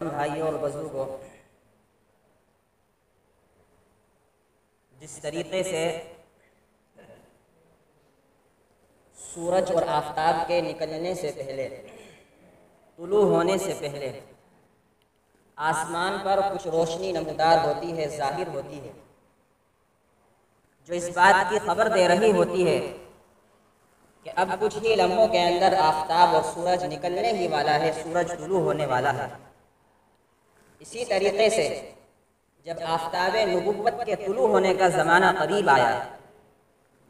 محترم بھائیوں اور بزرگوں، جس طریقے سے سورج اور آفتاب کے نکلنے سے پہلے، طلوع ہونے سے پہلے آسمان پر کچھ روشنی نمودار ہوتی ہے، ظاہر ہوتی ہے، جو اس بات کی خبر دے رہی ہوتی ہے کہ اب کچھ ہی لمحوں کے اندر آفتاب اور سورج نکلنے ہی والا ہے، سورج طلوع ہونے والا ہے۔ اسی طریقے سے جب آفتاب نبوت کے طلوع ہونے کا زمانہ قریب آیا،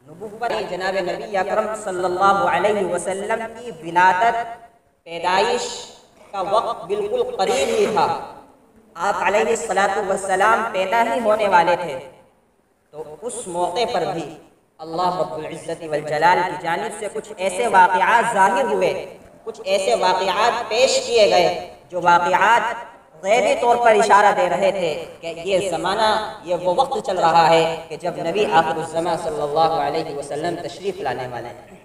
نبوت جناب نبی اکرم صلی اللہ علیہ وسلم کی ولادت، پیدائش کا وقت بالکل قریب ہی تھا، آپ علیہ السلام پیدا ہی ہونے والے تھے، تو اس موقع پر بھی اللہ رب العزت والجلال کی جانب سے کچھ ایسے واقعات ظاہر ہوئے، کچھ ایسے واقعات پیش کیے گئے جو واقعات غیبی طور پر اشارہ دے رہے تھے کہ یہ زمانہ، یہ وہ وقت چل رہا ہے کہ جب نبی آخر الزمان صلی اللہ علیہ وسلم تشریف لانے والے ہیں۔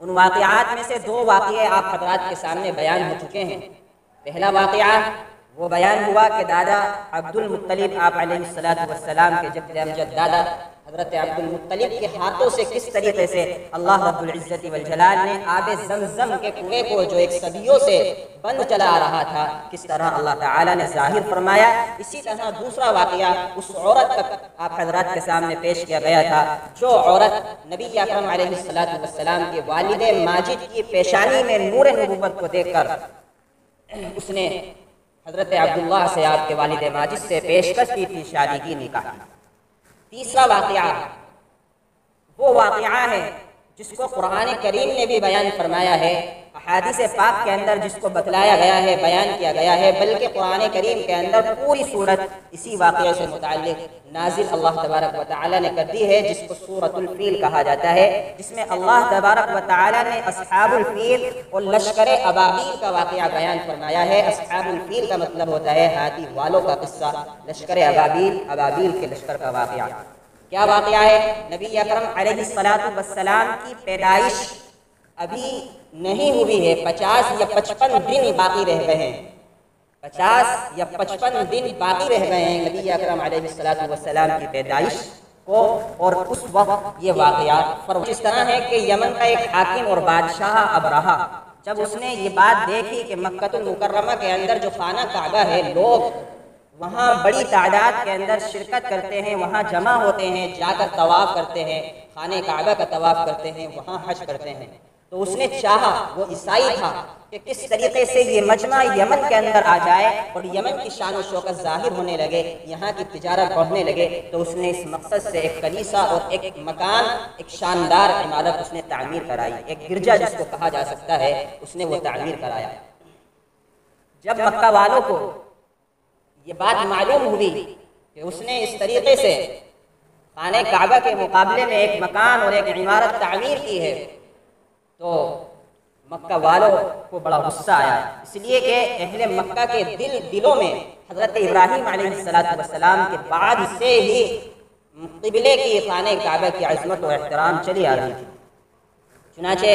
ان واقعات میں سے دو واقعے آپ حضرات کے سامنے بیان ہو چکے ہیں۔ پہلا واقعہ وہ بیان ہوا کہ دادا عبد المطلب آپ علیہ السلام کے جد امجد دادا حضرت عبد المطلب کے ہاتھوں سے کس طریقے سے اللہ رب العزت والجلال نے آب زمزم کے کنویں کو، جو ایک صدیوں سے بند چلا آ رہا تھا، کس طرح اللہ تعالیٰ نے ظاہر فرمایا۔ اسی طرح دوسرا واقعہ اس عورت کا آپ حضرات کے سامنے پیش کیا گیا تھا، جو عورت نبی اکرم علیہ السلام کے والد ماجد کی پیشانی میں نور نبوت کو دیکھ کر اس نے حضرت عبداللہ سے، آپ کے والد ماجد سے پیشکش کی تھی شادی کی، نکاح۔ تیسرا واقعہ وہ واقعہ ہے جس کو قرآن کریم نے بھی بیان فرمایا ہے، احادیث پاک کے اندر جس کو بتلایا گیا ہے، بیان کیا گیا ہے، بلکہ قرآن کریم کے اندر پوری سورت اسی واقعے سے متعلق نازل اللہ تبارک و تعالیٰ نے کر دی ہے، جس کو سورۃ الفیل کہا جاتا ہے، جس میں اللہ تبارک و تعالیٰ نے اصحاب الفیل اور لشکر ابابیل کا واقعہ بیان فرمایا ہے۔ اصحاب الفیل کا مطلب ہوتا ہے ہاتھی والوں کا قصہ، لشکر ابابیل کے لشکر کا واقعہ۔ کیا واقعہ ہے؟ نبی اکرم علیہ السلام کی پیدائش ابھی نہیں ہوئی ہے، 50 یا 55 دن باقی رہ گئے ہیں، 50 یا 55 دن باقی رہ گئے ہیں نبی اکرم علیہ السلام کی پیدائش کو، اور اس وقت یہ واقعہ اس طرح ہے کہ یمن کا ایک حاکم اور بادشاہ ابرہہ، جب اس نے یہ بات دیکھی کہ مکہ المکرمہ کے اندر جو خانہ کعبہ ہے، لوگ وہاں بڑی تعداد کے اندر شرکت کرتے ہیں، وہاں جمع ہوتے ہیں، جا کر طواف کرتے ہیں، خانہ کعبہ کا طواف کرتے ہیں، وہاں حج کرتے ہیں، تو اس نے چاہا، وہ عیسائی تھا، کہ کس طریقے سے یہ مجمع یمن کے اندر آ جائے اور یمن کی شان و شوکت ظاہر ہونے لگے، یہاں کی تجارت بڑھنے لگے، تو اس نے اس مقصد سے ایک کلیسا اور ایک مکان، ایک شاندار عمارت اس نے تعمیر کرائی، ایک گرجا جس کو کہا جا سکتا ہے، اس نے وہ تعمیر کرایا۔ جب مکہ والوں کو یہ بات معلوم ہوئی کہ اس نے اس طریقے سے خانہ کعبہ کے مقابلے میں ایک مکان اور ایک عمارت تعمیر کی ہے، تو مکہ والوں کو بڑا غصہ آیا، اس لیے کہ اہل مکہ کے دلوں میں حضرت ابراہیم علیہ السلام کے بعد سے ہی قبلے کی، خانہ کعبہ کی عظمت و احترام چلی آ رہی تھی۔ چنانچہ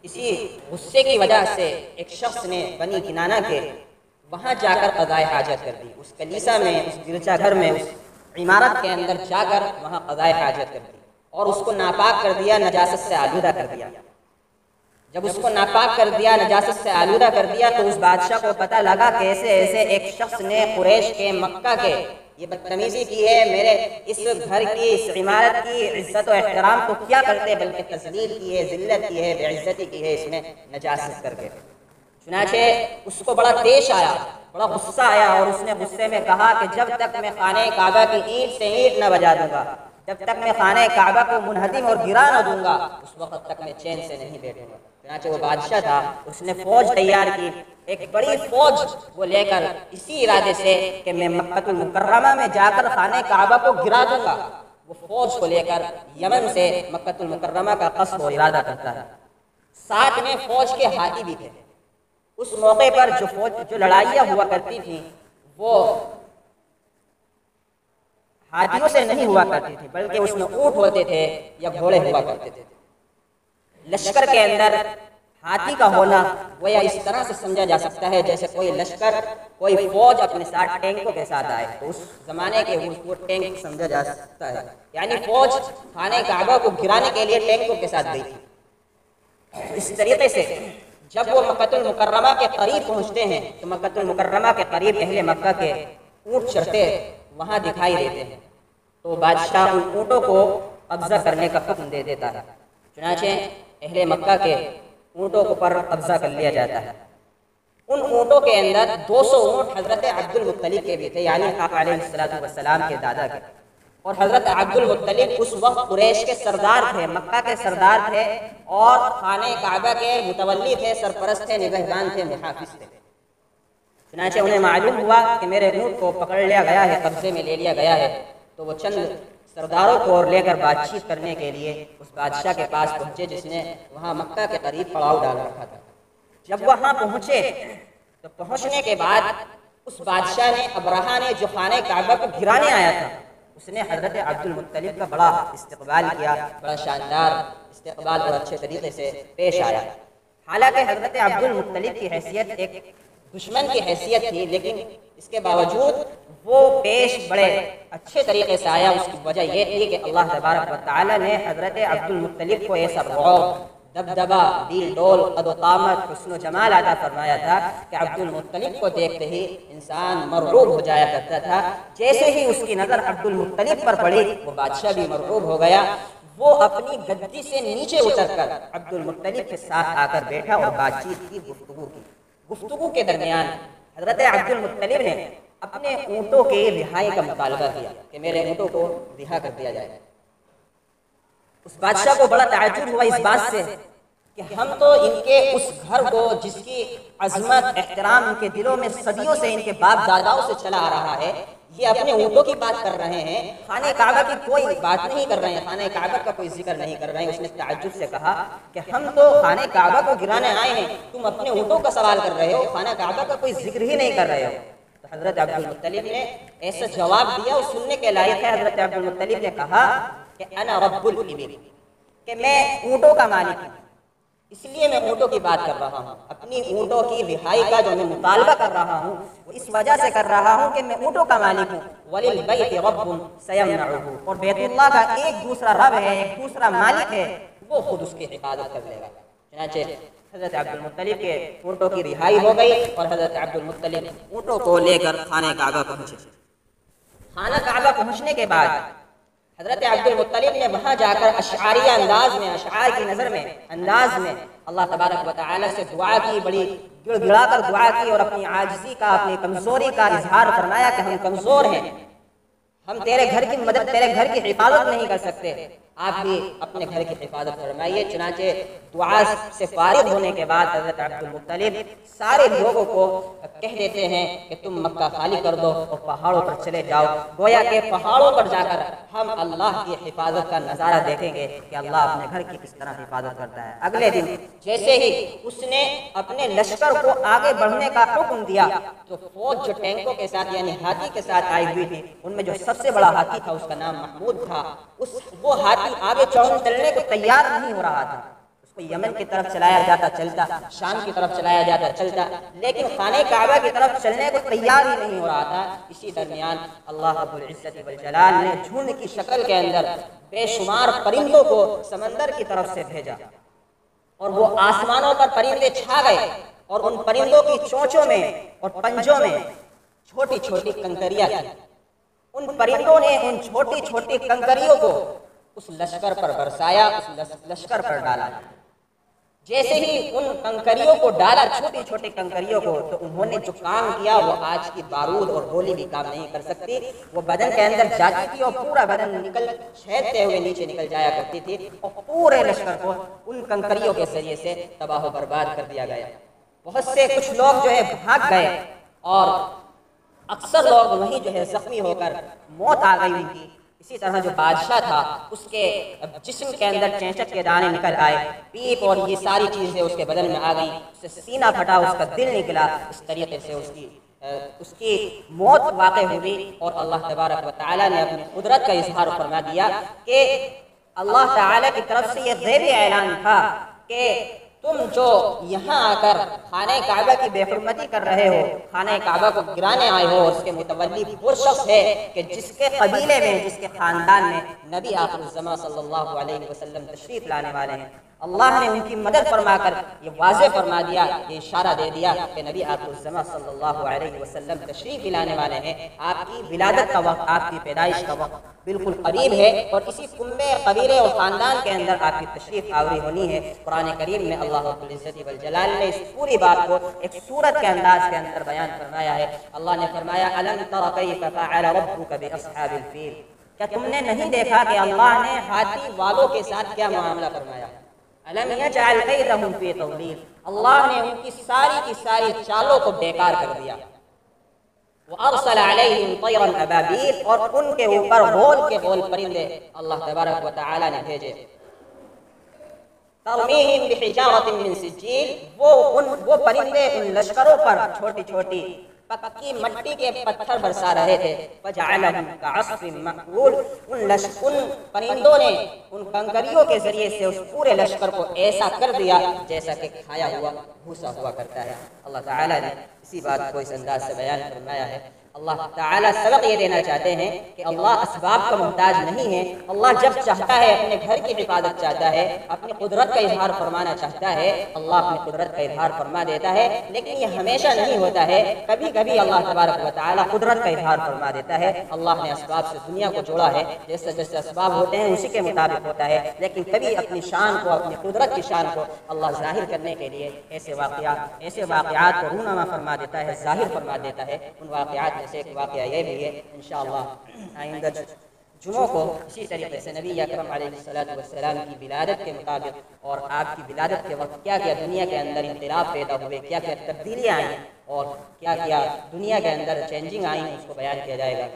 اسی غصے کی وجہ سے ایک شخص نے بنی کنانہ کے وہاں جا کر قضائے حاجت کر دی، اس کلیسا میں، اس گرجا گھر میں، اس عمارت کے اندر جا کر وہاں قضائے حاجت کر دی اور اس کو ناپاک کر دیا، نجاست سے آلودہ کر دیا۔ جب اس کو ناپاک کر دیا، نجاست سے آلودہ کر دیا، تو اس بادشاہ کو پتہ لگا کہ ایسے ایک شخص نے قریش کے، مکہ کے یہ بدتمیزی کی ہے، میرے اس گھر کی، اس عمارت کی عزت و احترام تو کیا کرتے، بلکہ تذلیل کی ہے، ذلت کی ہے، بے عزتی کی ہے اس نے نجاست کر کے۔ چنانچہ اس کو بڑا طیش آیا، بڑا غصہ آیا، اور اس نے غصے میں کہا کہ جب تک میں خانہ کعبہ کی اینٹ سے اینٹ نہ بجا دوں گا، جب تک میں خانہ کعبہ کو منہدم اور گرا نہ دوں گا، اس وقت تک میں چین سے نہیں بیٹھوں گا۔ چنانچہ وہ بادشاہ تھا، اس نے فوج تیار کی، ایک بڑی فوج وہ لے کر، اسی ارادے سے کہ میں مکہ المکرمہ میں جا کر خانہ کعبہ کو گرا دوں گا، وہ فوج کو لے کر یمن سے مکہ المکرمہ کا قصد و ارادہ کرتا ہے۔ ساتھ میں فوج کے ہاتھی بھی تھے۔ اس موقع پر جو لڑائیاں ہوا کرتی تھیں، وہ ہاتھیوں سے نہیں ہوا کرتی تھی، بلکہ اس میں اونٹ ہوتے تھے یا گھوڑے ہوا کرتے تھے۔ لشکر کے اندر ہاتھی کا ہونا گویا اس طرح سے سمجھا جا سکتا ہے جیسے کوئی لشکر، کوئی فوج اپنے ساتھ ٹینکوں کے ساتھ آئے، تو اس زمانے کے وہ ٹینک سمجھا جا سکتا ہے، یعنی فوج خانہ کعبہ کو گرانے کے لیے ٹینکوں کے ساتھ گئی تھی۔ اس طریقے سے جب وہ مکہ المکرمہ کے قریب پہنچتے ہیں تو مکہ المکرمہ کے قریب اہل مکہ کے اونٹ چرتے وہاں دکھائی دیتے ہیں، تو بادشاہ ان اونٹوں کو قبضہ کرنے کا حکم دے دیتا ہے، چنانچہ اہل مکہ کے اونٹوں پر قبضہ کر لیا جاتا ہے۔ ان اونٹوں کے اندر 200 اونٹ حضرت عبد المطلب کے بھی تھے، یعنی آقا علیہ السلام کے دادا کے، اور حضرت عبد المطلب اس وقت قریش کے سردار تھے، مکہ کے سردار تھے، اور خانہ کعبہ کے متولی تھے، سرپرست تھے، نگہبان تھے، محافظ تھے۔ چنانچہ انہیں معلوم ہوا کہ میرے اونٹ کو پکڑ لیا گیا ہے، قبضے میں لے لیا گیا ہے، تو وہ چند سرداروں کو لے کر بات چیت کرنے کے لیے اس بادشاہ کے پاس پہنچے جس نے وہاں مکہ کے قریب پڑاؤ ڈال رکھا تھا۔ جب وہاں پہنچے تو پہنچنے کے بعد اس بادشاہ نے، ابرہہ نے، جو خانہ کعبہ کو گرانے آیا تھا، اس نے حضرت عبد المطلب کا بڑا استقبال کیا، بڑا شاندار استقبال اور اچھے طریقے سے پیش آیا۔ حالانکہ حضرت عبد المطلب کی حیثیت ایک دشمن کی حیثیت تھی، لیکن اس کے باوجود وہ پیش بڑے اچھے طریقے سے آیا۔ اس کی وجہ یہ تھی کہ اللہ تبارک و تعالی نے حضرت عبد المطلب کو ایسا رعب، دبدبا، دیل ڈول، قد و قامت، حسن و جمال عطا فرمایا تھا کہ عبد المطلب کو دیکھتے ہی انسان مرعوب ہو جایا کرتا تھا۔ جیسے ہی اس کی نظر عبد المطلب پر پڑی وہ بادشاہ بھی مرعوب ہو گیا، وہ اپنی گدی سے نیچے اتر کر عبد المطلب کے ساتھ آ کر بیٹھا اور بات چیت کی، گفتگو کے درمیان حضرت عبد المطلب نے اپنے اونٹوں کے رہائی کا مطالبہ کیا کہ میرے اونٹوں کو رہا کر دیا جائے۔ اس بادشاہ کو بڑا تعجب ہوا اس بات سے کہ ہم تو ان کے اس گھر کو جس کی عظمت، احترام ان کے دلوں میں صدیوں سے، ان کے باپ داداؤں سے چلا آ رہا ہے، یہ اپنے اونٹوں کی بات کر رہے ہیں، خانہ کعبہ کی کوئی بات نہیں کر رہے ہیں، خانہ کعبہ کا کوئی ذکر نہیں کر رہے ہیں۔ اس نے تعجب سے کہا کہ ہم تو خانہ کعبہ کو گرانے آئے ہیں، تم اپنے اونٹوں کا سوال کر رہے ہو، خانہ کعبہ کا کوئی ذکر ہی نہیں کر رہے ہو۔ تو حضرت عبد المطلب نے ایسا جواب دیا، وہ سننے کے لائق ہے۔ حضرت عبد المطلب نے کہا کہ انا رب الابل، کہ میں اونٹوں کا مالک ہوں، اس لیے میں اونٹوں کی بات کر رہا ہوں، اپنی اونٹوں کی رہائی کا جو میں مطالبہ کر رہا ہوں وہ اس وجہ سے کر رہا ہوں کہ میں اونٹوں کا مالک ہوں۔ وَلِلْبَيْتِ رَبٌّ سَيَمْنَعُهُ، اور بیت اللہ کا ایک دوسرا رب ہے، ایک دوسرا مالک ہے، وہ خود اس کی حفاظت کر لے گا۔ چنانچہ حضرت عبد المطلب کے اونٹوں کی رہائی ہو گئی اور حضرت عبد المطلب اونٹوں کو لے کر خانہ کعبہ پہنچے۔ خانہ کعبہ پہنچنے کے بعد حضرت عبد المطلب نے وہاں جا کر اشعاریہ انداز میں، اشعار کی نظر میں، انداز میں اللہ تبارک و تعالی سے دعا کی، بڑی گڑ گڑا کر دعا کی اور اپنی عاجزی کا، اپنی کمزوری کا اظہار فرمایا کہ ہم کمزور ہیں، ہم تیرے گھر کی مدد، تیرے گھر کی حفاظت نہیں کر سکتے، آپ بھی اپنے گھر کی حفاظت فرمائیے۔ چنانچہ دعا سے فارغ ہونے کے بعد حضرت عبد المطلب سارے لوگوں کو کہہ دیتے ہیں کہ تم مکہ خالی کر دو اور پہاڑوں پر چلے جاؤ، گویا کہ پہاڑوں پر جا کر ہم اللہ کی حفاظت کا نظارہ دیکھیں گے کہ اللہ اپنے گھر کی کس طرح حفاظت کرتا ہے۔ اگلے دن جیسے ہی اس نے اپنے لشکر کو آگے بڑھنے کا حکم دیا تو فوج جو ٹینکوں کے ساتھ یعنی ہاتھی کے ساتھ آئی ہوئی تھی، ان میں جو سب سے بڑا ہاتھی تھا اس کا نام محمود تھا، وہ ہاتھی آگے چلنے کو تیار نہیں ہو رہا تھا۔ اس کو یمن کی طرف چلایا جاتا چلتا، شام کی طرف چلایا جاتا چلتا، لیکن خانہ کعبہ کی طرف چلنے کو تیار ہی نہیں ہو رہا تھا۔ اسی درمیان اللہ رب العزت والجلال نے جھنڈ کی شکل کے اندر بے شمار پرندوں کو سمندر کی طرف سے بھیجا اور وہ آسمانوں پر پرندے چھا گئے، اور ان پرندوں کی چونچوں میں اور پنجوں میں چھوٹی چھوٹی کنکریاں تھیں۔ ان پرندوں نے ان چھوٹی چھوٹی کنکریوں کو اس لشکر پر برسایا، اس لشکر پر ڈالا۔ جیسے ہی ان کنکریوں کو ڈالا، چھوٹی چھوٹی کنکریوں کو، تو انہوں نے جو کام کیا وہ آج کی بارود اور گولی بھی کام نہیں کر سکتی۔ وہ بدن کے اندر جاتی تھی اور پورا بدن چھیدتے ہوئے نیچے نکل جایا کرتی تھی، اور پورے لشکر کو ان کنکریوں کے ذریعے سے تباہ و برباد کر دیا گیا۔ بہت سے کچھ لوگ جو ہے بھاگ گئے اور اکثر لوگ وہیں جو ہے زخمی ہو کر موت آ گئی ان کی۔ اسی طرح جو بادشاہ تھا اس کے جسم کے اندر چینچک کے دانے نکل آئے، پیپ اور یہ ساری چیزیں اس کے بدن میں آ گئیں، اس سے سینہ پھٹا، اس کا دل نکلا، اس طریقے سے اس کی موت واقع ہوئی۔ اور اللہ تبارک و تعالیٰ نے اپنی قدرت کا اظہار فرما دیا کہ اللہ تعالیٰ کی طرف سے یہ غیبی اعلان تھا کہ تم جو یہاں آ کر خانہ کعبہ کی بے حرمتی کر رہے ہو، خانہ کعبہ کو گرانے آئے ہو، اس کے متولی وہ شخص ہے کہ جس کے قبیلے میں، جس کے خاندان میں نبی آخر الزماں صلی اللہ علیہ وسلم تشریف لانے والے ہیں۔ اللہ نے ان کی مدد فرما کر یہ واضح فرما دیا، یہ اشارہ دے دیا کہ نبی آخر الزماں صلی اللہ علیہ وسلم تشریف لانے والے ہیں۔ آپ کی ولادت کا وقت، آپ کی پیدائش کا وقت بالکل قریب ہے، اور اسی کنبے، قبیلے اور خاندان کے اندر آپ کی تشریف آوری ہونی ہے۔ قرآن کریم میں اللہ رب العزت والجلال نے اس پوری بات کو ایک سورت کے انداز کے اندر بیان فرمایا ہے۔ اللہ نے فرمایا الم تر کیف فعل ربک باصحاب الفیل، کیا تم نے نہیں دیکھا کہ اللہ نے ہاتھی والوں کے ساتھ کیا معاملہ فرمایا؟ الم یجعل کیدہم فی تضلیل، اللہ نے ان کی ساری چالوں کو بیکار کر دیا۔ وَأَرْسَلَ عَلَيْهِمْ طَيْرًا أَبَابِيلَ، اور ان کے اوپر غول کے غول پرندے اللہ تبارک و تعالی نے بھیجے۔ تَرْمِيهِمْ بِحِجَارَةٍ مِّن سِجِّيلٍ، وہ پرندے ان لشکروں پر چھوٹی چھوٹی پکی مٹی کے پتھر برسا رہے تھے۔ فَجَعَلَهُمْ كَعَصْفٍ مَّأْكُولٍ، ان پرندوں نے ان کنکریوں کے ذریعے سے اس پورے لشکر کو ایسا کر دیا جیسا کہ کھایا ہوا بھوسا ہوا کرتا ہے۔ اللہ تعالیٰ نے اسی بات کو اس انداز سے بیان فرمایا ہے۔ اللہ تعالیٰ سبق یہ دینا چاہتے ہیں کہ اللہ اسباب کا محتاج نہیں ہے۔ اللہ جب چاہتا ہے اپنے گھر کی حفاظت چاہتا ہے، اپنی قدرت کا اظہار فرمانا چاہتا ہے، اللہ اپنی قدرت کا اظہار فرما دیتا ہے، لیکن یہ ہمیشہ نہیں ہوتا ہے۔ کبھی کبھی اللہ تبارک و تعالیٰ قدرت کا اظہار فرما دیتا ہے۔ اللہ نے اسباب سے دنیا کو جوڑا ہے، جیسے جیسے اسباب ہوتے ہیں اسی کے مطابق ہوتا ہے، لیکن کبھی اپنی شان کو، اپنی قدرت کی شان کو اللہ ظاہر کرنے کے لیے ایسے واقعات کو رونما فرما دیتا ہے، ظاہر فرما دیتا ہے۔ ان واقعات میں سے ایک واقعہ یہ بھی ہے، انشاءاللہ آئندہ جمعوں کو اسی طریقے سے نبی اکرم علیہ السلام کی ولادت کے مطابق اور آپ کی ولادت کے وقت کیا کیا دنیا کے اندر انقلاب پیدا ہوئے، کیا کیا تبدیلیاں آئیں اور کیا کیا دنیا کے اندر چینجنگ آئیں، اس کو بیان کیا جائے گا۔